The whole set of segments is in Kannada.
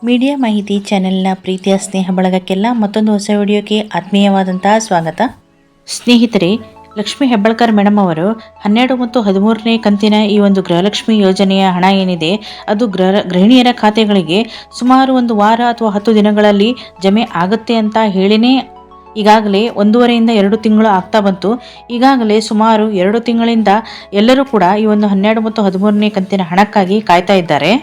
ಮೀಡಿಯಾ ಮಾಹಿತಿ ಚಾನೆಲ್ನ ಪ್ರೀತಿಯ ಸ್ನೇಹ ಬಳಗಕ್ಕೆಲ್ಲ ಮತ್ತೊಂದು ಹೊಸ ವಿಡಿಯೋಕ್ಕೆ ಆತ್ಮೀಯವಾದಂತಹ ಸ್ವಾಗತ. ಸ್ನೇಹಿತರೆ, ಲಕ್ಷ್ಮೀ ಹೆಬ್ಬಾಳ್ಕರ್ ಮೇಡಮ್ ಅವರು 12 ಮತ್ತು 13ನೇ ಕಂತಿನ ಈ ಒಂದು ಗೃಹಲಕ್ಷ್ಮಿ ಯೋಜನೆಯ ಹಣ ಏನಿದೆ ಅದು ಗೃಹಿಣಿಯರ ಖಾತೆಗಳಿಗೆ ಸುಮಾರು ಒಂದು ವಾರ ಅಥವಾ 10 ದಿನಗಳಲ್ಲಿ ಜಮೆ ಆಗುತ್ತೆ ಅಂತ ಹೇಳಿನೇ ಈಗಾಗಲೇ 1.5 2 ತಿಂಗಳು ಆಗ್ತಾ ಬಂತು. ಈಗಾಗಲೇ ಸುಮಾರು 2 ತಿಂಗಳಿಂದ ಎಲ್ಲರೂ ಕೂಡ ಈ ಒಂದು 12 ಮತ್ತು 13ನೇ ಕಂತಿನ ಹಣಕ್ಕಾಗಿ ಕಾಯ್ತಾ ಇದ್ದಾರೆ.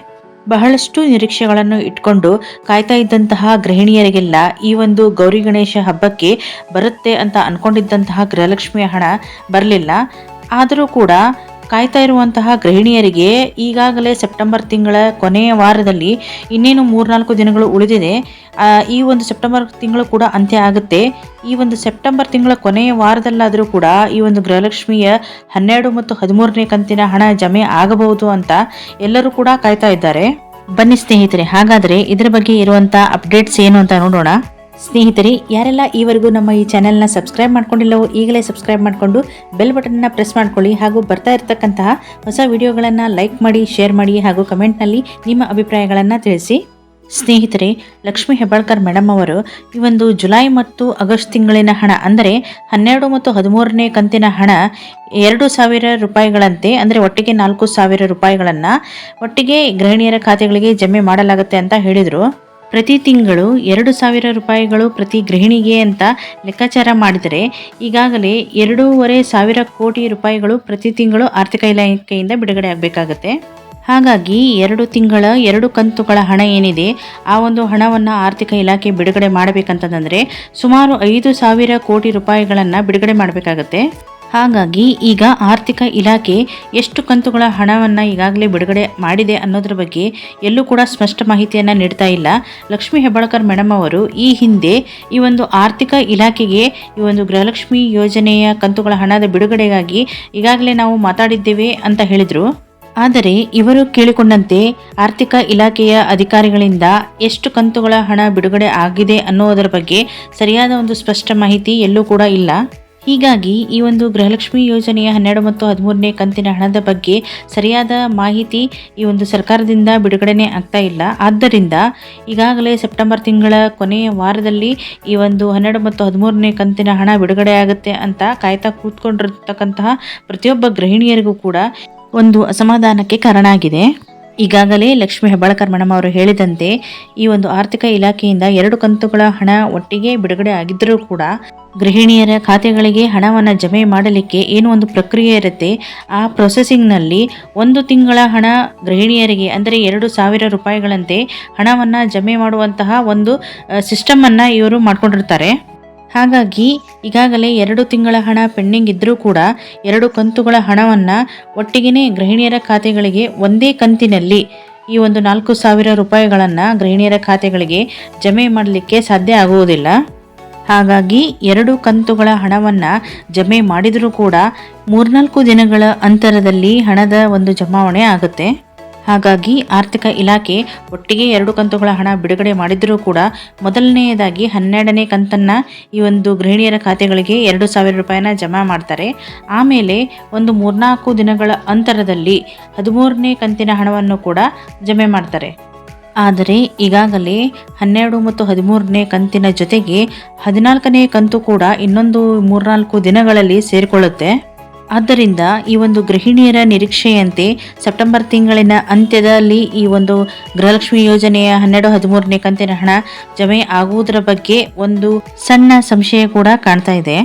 ಬಹಳಷ್ಟು ನಿರೀಕ್ಷೆಗಳನ್ನು ಇಟ್ಕೊಂಡು ಕಾಯ್ತಾ ಇದ್ದಂತಹ ಗೃಹಿಣಿಯರಿಗೆಲ್ಲ ಈ ಒಂದು ಗೌರಿ ಗಣೇಶ ಹಬ್ಬಕ್ಕೆ ಬರುತ್ತೆ ಅಂತ ಅನ್ಕೊಂಡಿದ್ದಂತಹ ಗೃಹಲಕ್ಷ್ಮಿಯ ಹಣ ಬರಲಿಲ್ಲ. ಆದರೂ ಕೂಡ ಕಾಯ್ತಾ ಇರುವಂತಹ ಗೃಹಿಣಿಯರಿಗೆ ಈಗಾಗಲೇ ಸೆಪ್ಟೆಂಬರ್ ತಿಂಗಳ ಕೊನೆಯ ವಾರದಲ್ಲಿ ಇನ್ನೇನು 3-4 ದಿನಗಳು ಉಳಿದಿದೆ. ಈ ಒಂದು ಸೆಪ್ಟೆಂಬರ್ ತಿಂಗಳು ಕೂಡ ಅಂತ್ಯ ಆಗುತ್ತೆ. ಈ ಒಂದು ಸೆಪ್ಟೆಂಬರ್ ತಿಂಗಳ ಕೊನೆಯ ವಾರದಲ್ಲಾದರೂ ಕೂಡ ಈ ಒಂದು ಗೃಹಲಕ್ಷ್ಮಿಯ 12 ಮತ್ತು 13ನೇ ಕಂತಿನ ಹಣ ಜಮೆ ಆಗಬಹುದು ಅಂತ ಎಲ್ಲರೂ ಕೂಡ ಕಾಯ್ತಾ ಇದ್ದಾರೆ. ಬನ್ನಿ ಸ್ನೇಹಿತರೆ, ಹಾಗಾದರೆ ಇದರ ಬಗ್ಗೆ ಇರುವಂಥ ಅಪ್ಡೇಟ್ಸ್ ಏನು ಅಂತ ನೋಡೋಣ. ಸ್ನೇಹಿತರೆ, ಯಾರೆಲ್ಲ ಈವರೆಗೂ ನಮ್ಮ ಈ ಚಾನೆಲ್ನ ಸಬ್ಸ್ಕ್ರೈಬ್ ಮಾಡ್ಕೊಂಡಿಲ್ಲವೋ ಈಗಲೇ ಸಬ್ಸ್ಕ್ರೈಬ್ ಮಾಡಿಕೊಂಡು ಬೆಲ್ ಬಟನ್ನ ಪ್ರೆಸ್ ಮಾಡ್ಕೊಳ್ಳಿ. ಹಾಗೂ ಬರ್ತಾ ಇರತಕ್ಕಂತಹ ಹೊಸ ವಿಡಿಯೋಗಳನ್ನು ಲೈಕ್ ಮಾಡಿ, ಶೇರ್ ಮಾಡಿ ಹಾಗೂ ಕಮೆಂಟ್ನಲ್ಲಿ ನಿಮ್ಮ ಅಭಿಪ್ರಾಯಗಳನ್ನು ತಿಳಿಸಿ. ಸ್ನೇಹಿತರೆ, ಲಕ್ಷ್ಮೀ ಹೆಬ್ಬಾಳ್ಕರ್ ಮೇಡಮ್ ಅವರು ಈ ಒಂದು ಜುಲೈ ಮತ್ತು ಆಗಸ್ಟ್ ತಿಂಗಳಿನ ಹಣ ಅಂದರೆ 12 ಮತ್ತು 13ನೇ ಕಂತಿನ ಹಣ 2,000 ರೂಪಾಯಿಗಳಂತೆ, ಅಂದರೆ ಒಟ್ಟಿಗೆ 4,000 ರೂಪಾಯಿಗಳನ್ನು ಒಟ್ಟಿಗೆ ಗೃಹಿಣಿಯರ ಖಾತೆಗಳಿಗೆ ಜಮೆ ಮಾಡಲಾಗುತ್ತೆ ಅಂತ ಹೇಳಿದರು. ಪ್ರತಿ ತಿಂಗಳು 2,000 ರೂಪಾಯಿಗಳು ಪ್ರತಿ ಗೃಹಿಣಿಗೆ ಅಂತ ಲೆಕ್ಕಾಚಾರ ಮಾಡಿದರೆ ಈಗಾಗಲೇ 2,500 ಕೋಟಿ ರೂಪಾಯಿಗಳು ಪ್ರತಿ ತಿಂಗಳು ಆರ್ಥಿಕ ಇಲಾಖೆಯಿಂದ ಬಿಡುಗಡೆ ಆಗಬೇಕಾಗತ್ತೆ. ಹಾಗಾಗಿ 2 ತಿಂಗಳ 2 ಕಂತುಗಳ ಹಣ ಏನಿದೆ ಆ ಒಂದು ಹಣವನ್ನು ಆರ್ಥಿಕ ಇಲಾಖೆ ಬಿಡುಗಡೆ ಮಾಡಬೇಕಂತಂದರೆ ಸುಮಾರು 5,000 ಕೋಟಿ ರೂಪಾಯಿಗಳನ್ನು ಬಿಡುಗಡೆ ಮಾಡಬೇಕಾಗತ್ತೆ. ಹಾಗಾಗಿ ಈಗ ಆರ್ಥಿಕ ಇಲಾಖೆ ಎಷ್ಟು ಕಂತುಗಳ ಹಣವನ್ನು ಈಗಾಗಲೇ ಬಿಡುಗಡೆ ಮಾಡಿದೆ ಅನ್ನೋದ್ರ ಬಗ್ಗೆ ಎಲ್ಲೂ ಕೂಡ ಸ್ಪಷ್ಟ ಮಾಹಿತಿಯನ್ನು ನೀಡ್ತಾ ಇಲ್ಲ. ಲಕ್ಷ್ಮೀ ಹೆಬ್ಬಾಳ್ಕರ್ ಮೇಡಮ್ ಅವರು ಈ ಹಿಂದೆ ಈ ಒಂದು ಆರ್ಥಿಕ ಇಲಾಖೆಗೆ ಈ ಒಂದು ಗೃಹಲಕ್ಷ್ಮಿ ಯೋಜನೆಯ ಕಂತುಗಳ ಹಣದ ಬಿಡುಗಡೆಗಾಗಿ ಈಗಾಗಲೇ ನಾವು ಮಾತಾಡಿದ್ದೇವೆ ಅಂತ ಹೇಳಿದರು. ಆದರೆ ಇವರು ಕೇಳಿಕೊಂಡಂತೆ ಆರ್ಥಿಕ ಇಲಾಖೆಯ ಅಧಿಕಾರಿಗಳಿಂದ ಎಷ್ಟು ಕಂತುಗಳ ಹಣ ಬಿಡುಗಡೆ ಆಗಿದೆ ಅನ್ನೋದರ ಬಗ್ಗೆ ಸರಿಯಾದ ಒಂದು ಸ್ಪಷ್ಟ ಮಾಹಿತಿ ಎಲ್ಲೂ ಕೂಡ ಇಲ್ಲ. ಹೀಗಾಗಿ ಈ ಒಂದು ಗೃಹಲಕ್ಷ್ಮಿ ಯೋಜನೆಯ 12 ಮತ್ತು 13ನೇ ಕಂತಿನ ಹಣದ ಬಗ್ಗೆ ಸರಿಯಾದ ಮಾಹಿತಿ ಈ ಒಂದು ಸರ್ಕಾರದಿಂದ ಬಿಡುಗಡೆನೇ ಆಗ್ತಾ ಇಲ್ಲ. ಆದ್ದರಿಂದ ಈಗಾಗಲೇ ಸೆಪ್ಟೆಂಬರ್ ತಿಂಗಳ ಕೊನೆಯ ವಾರದಲ್ಲಿ ಈ ಒಂದು 12 ಮತ್ತು 13ನೇ ಕಂತಿನ ಹಣ ಬಿಡುಗಡೆ ಆಗುತ್ತೆ ಅಂತ ಕಾಯ್ತಾ ಕೂತ್ಕೊಂಡಿರ್ತಕ್ಕಂತಹ ಪ್ರತಿಯೊಬ್ಬ ಗೃಹಿಣಿಯರಿಗೂ ಕೂಡ ಒಂದು ಅಸಮಾಧಾನಕ್ಕೆ ಕಾರಣ ಆಗಿದೆ. ಈಗಾಗಲೇ ಲಕ್ಷ್ಮೀ ಹೆಬ್ಬಾಳ್ಕರ್ ಮೇಡಮ್ ಅವರು ಹೇಳಿದಂತೆ ಈ ಒಂದು ಆರ್ಥಿಕ ಇಲಾಖೆಯಿಂದ 2 ಕಂತುಗಳ ಹಣ ಒಟ್ಟಿಗೆ ಬಿಡುಗಡೆ ಆಗಿದ್ದರೂ ಕೂಡ ಗೃಹಿಣಿಯರ ಖಾತೆಗಳಿಗೆ ಹಣವನ್ನು ಜಮೆ ಮಾಡಲಿಕ್ಕೆ ಏನು ಒಂದು ಪ್ರಕ್ರಿಯೆ ಇರುತ್ತೆ, ಆ ಪ್ರೊಸೆಸಿಂಗ್ನಲ್ಲಿ 1 ತಿಂಗಳ ಹಣ ಗೃಹಿಣಿಯರಿಗೆ ಅಂದರೆ 2,000 ರೂಪಾಯಿಗಳಂತೆ ಹಣವನ್ನು ಜಮೆ ಮಾಡುವಂತಹ ಒಂದು ಸಿಸ್ಟಮನ್ನು ಇವರು ಮಾಡ್ಕೊಂಡಿರ್ತಾರೆ. ಹಾಗಾಗಿ ಈಗಾಗಲೇ 2 ತಿಂಗಳ ಹಣ ಪೆಂಡಿಂಗ್ ಇದ್ದರೂ ಕೂಡ 2 ಕಂತುಗಳ ಹಣವನ್ನು ಒಟ್ಟಿಗೆ ಗೃಹಿಣಿಯರ ಖಾತೆಗಳಿಗೆ ಒಂದೇ ಕಂತಿನಲ್ಲಿ ಈ ಒಂದು 4,000 ರೂಪಾಯಿಗಳನ್ನು ಗೃಹಿಣಿಯರ ಖಾತೆಗಳಿಗೆ ಜಮೆ ಮಾಡಲಿಕ್ಕೆ ಸಾಧ್ಯ ಆಗುವುದಿಲ್ಲ. ಹಾಗಾಗಿ 2 ಕಂತುಗಳ ಹಣವನ್ನು ಜಮೆ ಮಾಡಿದರೂ ಕೂಡ 3-4 ದಿನಗಳ ಅಂತರದಲ್ಲಿ ಹಣದ ಒಂದು ಜಮಾವಣೆ ಆಗುತ್ತೆ. ಹಾಗಾಗಿ ಆರ್ಥಿಕ ಇಲಾಖೆ ಒಟ್ಟಿಗೆ 2 ಕಂತುಗಳ ಹಣ ಬಿಡುಗಡೆ ಮಾಡಿದರೂ ಕೂಡ ಮೊದಲನೆಯದಾಗಿ 12ನೇ ಕಂತನ್ನು ಈ ಒಂದು ಗೃಹಿಣಿಯರ ಖಾತೆಗಳಿಗೆ 2,000 ರೂಪಾಯಿನ ಜಮಾ ಮಾಡ್ತಾರೆ. ಆಮೇಲೆ ಒಂದು 3-4 ದಿನಗಳ ಅಂತರದಲ್ಲಿ 13ನೇ ಕಂತಿನ ಹಣವನ್ನು ಕೂಡ ಜಮೆ ಮಾಡ್ತಾರೆ. ಆದರೆ ಈಗಾಗಲೇ 12 ಮತ್ತು 13ನೇ ಕಂತಿನ ಜೊತೆಗೆ 14ನೇ ಕಂತು ಕೂಡ ಇನ್ನೊಂದು 3-4 ದಿನಗಳಲ್ಲಿ ಸೇರಿಕೊಳ್ಳುತ್ತೆ. ಆದ್ದರಿಂದ ಈ ಒಂದು ಗೃಹಿಣಿಯರ ನಿರೀಕ್ಷೆಯಂತೆ ಸೆಪ್ಟೆಂಬರ್ ತಿಂಗಳಿನ ಅಂತ್ಯದಲ್ಲಿ ಈ ಒಂದು ಗೃಹಲಕ್ಷ್ಮಿ ಯೋಜನೆಯ 12-13ನೇ ಕಂತಿನ ಹಣ ಜಮೆ ಆಗುವುದರ ಬಗ್ಗೆ ಒಂದು ಸಣ್ಣ ಸಂಶಯ ಕೂಡ ಕಾಣ್ತಾ ಇದೆ.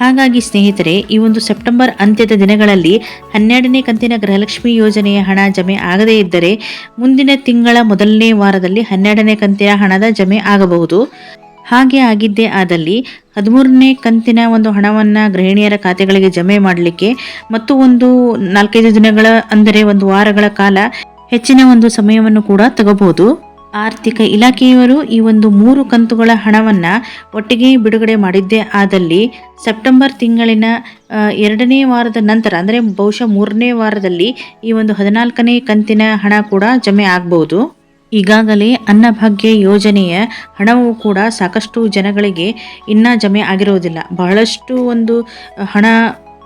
ಹಾಗಾಗಿ ಸ್ನೇಹಿತರೆ, ಈ ಒಂದು ಸೆಪ್ಟೆಂಬರ್ ಅಂತ್ಯದ ದಿನಗಳಲ್ಲಿ 12ನೇ ಕಂತಿನ ಗೃಹಲಕ್ಷ್ಮಿ ಯೋಜನೆಯ ಹಣ ಜಮೆ ಆಗದೇ ಇದ್ದರೆ ಮುಂದಿನ ತಿಂಗಳ ಮೊದಲನೇ ವಾರದಲ್ಲಿ 12ನೇ ಕಂತಿನ ಹಣದ ಜಮೆ ಆಗಬಹುದು. ಹಾಗೆ ಆಗಿದ್ದೇ ಆದಲ್ಲಿ 13ನೇ ಕಂತಿನ ಒಂದು ಹಣವನ್ನು ಗೃಹಿಣಿಯರ ಖಾತೆಗಳಿಗೆ ಜಮೆ ಮಾಡಲಿಕ್ಕೆ ಮತ್ತು ಒಂದು 4-5 ದಿನಗಳ ಅಂದರೆ ಒಂದು ವಾರಗಳ ಕಾಲ ಹೆಚ್ಚಿನ ಒಂದು ಸಮಯವನ್ನು ಕೂಡ ತಗೋಬಹುದು. ಆರ್ಥಿಕ ಇಲಾಖೆಯವರು ಈ ಒಂದು 3 ಕಂತುಗಳ ಹಣವನ್ನು ಒಟ್ಟಿಗೆ ಬಿಡುಗಡೆ ಮಾಡಿದ್ದೇ ಆದಲ್ಲಿ ಸೆಪ್ಟೆಂಬರ್ ತಿಂಗಳಿನ 2ನೇ ವಾರದ ನಂತರ ಅಂದರೆ ಬಹುಶಃ 3ನೇ ವಾರದಲ್ಲಿ ಈ ಒಂದು 14ನೇ ಕಂತಿನ ಹಣ ಕೂಡ ಜಮೆ ಆಗಬಹುದು. ಈಗಾಗಲೇ ಅನ್ನಭಾಗ್ಯ ಯೋಜನೆಯ ಹಣವು ಕೂಡ ಸಾಕಷ್ಟು ಜನಗಳಿಗೆ ಇನ್ನೂ ಜಮೆ ಆಗಿರುವುದಿಲ್ಲ. ಬಹಳಷ್ಟು ಒಂದು ಹಣ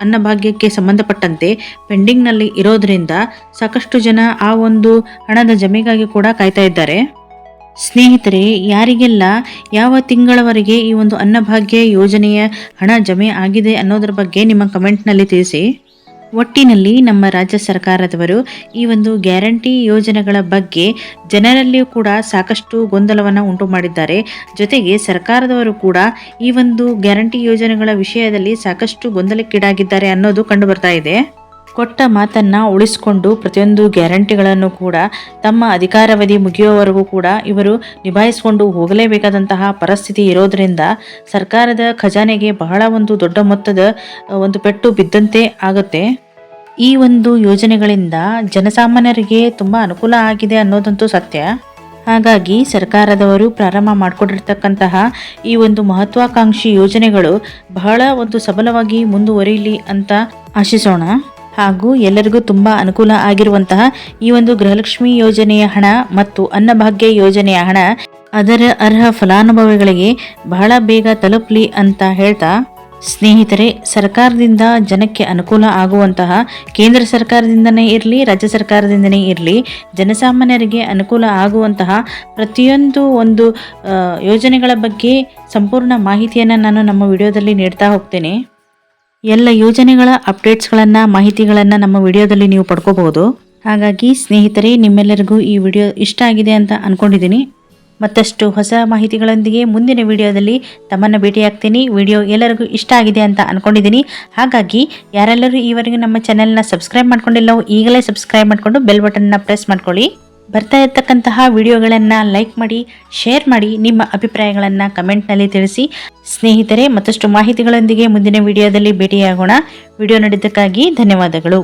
ಅನ್ನಭಾಗ್ಯಕ್ಕೆ ಸಂಬಂಧಪಟ್ಟಂತೆ ಪೆಂಡಿಂಗ್ನಲ್ಲಿ ಇರೋದರಿಂದ ಸಾಕಷ್ಟು ಜನ ಆ ಒಂದು ಹಣದ ಜಮೆಗಾಗಿ ಕೂಡ ಕಾಯ್ತಾ ಇದ್ದಾರೆ. ಸ್ನೇಹಿತರೆ, ಯಾರಿಗೆಲ್ಲ ಯಾವ ತಿಂಗಳವರೆಗೆ ಈ ಒಂದು ಅನ್ನಭಾಗ್ಯ ಯೋಜನೆಯ ಹಣ ಜಮೆ ಆಗಿದೆ ಅನ್ನೋದರ ಬಗ್ಗೆ ನಿಮ್ಮ ಕಮೆಂಟ್ನಲ್ಲಿ ತಿಳಿಸಿ. ಒಟ್ಟಿನಲ್ಲಿ ನಮ್ಮ ರಾಜ್ಯ ಸರ್ಕಾರದವರು ಈ ಒಂದು ಗ್ಯಾರಂಟಿ ಯೋಜನೆಗಳ ಬಗ್ಗೆ ಜನರಲ್ಲಿಯೂ ಕೂಡ ಸಾಕಷ್ಟು ಗೊಂದಲವನ್ನು ಉಂಟು ಮಾಡಿದ್ದಾರೆ. ಜೊತೆಗೆ ಸರ್ಕಾರದವರು ಕೂಡ ಈ ಒಂದು ಗ್ಯಾರಂಟಿ ಯೋಜನೆಗಳ ವಿಷಯದಲ್ಲಿ ಸಾಕಷ್ಟು ಗೊಂದಲಕ್ಕೀಡಾಗಿದ್ದಾರೆ ಅನ್ನೋದು ಕಂಡು ಬರ್ತಾ ಇದೆ. ಕೊಟ್ಟ ಮಾತನ್ನ ಉಳಿಸಿಕೊಂಡು ಪ್ರತಿಯೊಂದು ಗ್ಯಾರಂಟಿಗಳನ್ನು ಕೂಡ ತಮ್ಮ ಅಧಿಕಾರಾವಧಿ ಮುಗಿಯುವವರೆಗೂ ಕೂಡ ಇವರು ನಿಭಾಯಿಸಿಕೊಂಡು ಹೋಗಲೇಬೇಕಾದಂತಹ ಪರಿಸ್ಥಿತಿ ಇರೋದ್ರಿಂದ ಸರ್ಕಾರದ ಖಜಾನೆಗೆ ಬಹಳ ಒಂದು ದೊಡ್ಡ ಮೊತ್ತದ ಒಂದು ಪೆಟ್ಟು ಬಿದ್ದಂತೆ ಆಗುತ್ತೆ. ಈ ಒಂದು ಯೋಜನೆಗಳಿಂದ ಜನಸಾಮಾನ್ಯರಿಗೆ ತುಂಬ ಅನುಕೂಲ ಆಗಿದೆ ಅನ್ನೋದಂತೂ ಸತ್ಯ. ಹಾಗಾಗಿ ಸರ್ಕಾರದವರು ಪ್ರಾರಂಭ ಮಾಡಿಕೊಂಡಿರ್ತಕ್ಕಂತಹ ಈ ಒಂದು ಮಹತ್ವಾಕಾಂಕ್ಷಿ ಯೋಜನೆಗಳು ಬಹಳ ಒಂದು ಸಬಲವಾಗಿ ಮುಂದುವರಿಯಲಿ ಅಂತ ಆಶಿಸೋಣ. ಹಾಗೂ ಎಲ್ಲರಿಗೂ ತುಂಬ ಅನುಕೂಲ ಆಗಿರುವಂತಹ ಈ ಒಂದು ಗೃಹಲಕ್ಷ್ಮಿ ಯೋಜನೆಯ ಹಣ ಮತ್ತು ಅನ್ನಭಾಗ್ಯ ಯೋಜನೆಯ ಹಣ ಅದರ ಅರ್ಹ ಫಲಾನುಭವಿಗಳಿಗೆ ಬಹಳ ಬೇಗ ತಲುಪಲಿ ಅಂತ ಹೇಳ್ತಾ, ಸ್ನೇಹಿತರೆ, ಸರ್ಕಾರದಿಂದ ಜನಕ್ಕೆ ಅನುಕೂಲ ಆಗುವಂತಹ ಕೇಂದ್ರ ಸರ್ಕಾರದಿಂದನೇ ಇರಲಿ, ರಾಜ್ಯ ಸರ್ಕಾರದಿಂದನೇ ಇರಲಿ, ಜನಸಾಮಾನ್ಯರಿಗೆ ಅನುಕೂಲ ಆಗುವಂತಹ ಪ್ರತಿಯೊಂದು ಒಂದು ಯೋಜನೆಗಳ ಬಗ್ಗೆ ಸಂಪೂರ್ಣ ಮಾಹಿತಿಯನ್ನು ನಾನು ನಮ್ಮ ವಿಡಿಯೋದಲ್ಲಿ ನೀಡ್ತಾ ಹೋಗ್ತೇನೆ. ಎಲ್ಲ ಯೋಜನೆಗಳ ಅಪ್ಡೇಟ್ಸ್ಗಳನ್ನು, ಮಾಹಿತಿಗಳನ್ನು ನಮ್ಮ ವಿಡಿಯೋದಲ್ಲಿ ನೀವು ಪಡ್ಕೋಬಹುದು. ಹಾಗಾಗಿ ಸ್ನೇಹಿತರೆ, ನಿಮ್ಮೆಲ್ಲರಿಗೂ ಈ ವಿಡಿಯೋ ಇಷ್ಟ ಆಗಿದೆ ಅಂತ ಅಂದ್ಕೊಂಡಿದ್ದೀನಿ. ಮತ್ತಷ್ಟು ಹೊಸ ಮಾಹಿತಿಗಳೊಂದಿಗೆ ಮುಂದಿನ ವಿಡಿಯೋದಲ್ಲಿ ತಮ್ಮನ್ನು ಭೇಟಿಯಾಗ್ತೀನಿ. ವಿಡಿಯೋ ಎಲ್ಲರಿಗೂ ಇಷ್ಟ ಆಗಿದೆ ಅಂತ ಅಂದ್ಕೊಂಡಿದ್ದೀನಿ. ಹಾಗಾಗಿ ಯಾರೆಲ್ಲರೂ ಈವರೆಗೂ ನಮ್ಮ ಚಾನೆಲ್ನ ಸಬ್ಸ್ಕ್ರೈಬ್ ಮಾಡ್ಕೊಂಡಿಲ್ಲವೋ ಈಗಲೇ ಸಬ್ಸ್ಕ್ರೈಬ್ ಮಾಡಿಕೊಂಡು ಬೆಲ್ ಬಟನ್ನ ಪ್ರೆಸ್ ಮಾಡ್ಕೊಳ್ಳಿ. ಬರ್ತಾ ಇರ್ತಕ್ಕಂತಹ ವಿಡಿಯೋಗಳನ್ನು ಲೈಕ್ ಮಾಡಿ, ಶೇರ್ ಮಾಡಿ, ನಿಮ್ಮ ಅಭಿಪ್ರಾಯಗಳನ್ನು ಕಮೆಂಟ್ನಲ್ಲಿ ತಿಳಿಸಿ. ಸ್ನೇಹಿತರೆ, ಮತ್ತಷ್ಟು ಮಾಹಿತಿಗಳೊಂದಿಗೆ ಮುಂದಿನ ವಿಡಿಯೋದಲ್ಲಿ ಭೇಟಿಯಾಗೋಣ. ವಿಡಿಯೋ ನೋಡಿದ್ದಕ್ಕಾಗಿ ಧನ್ಯವಾದಗಳು.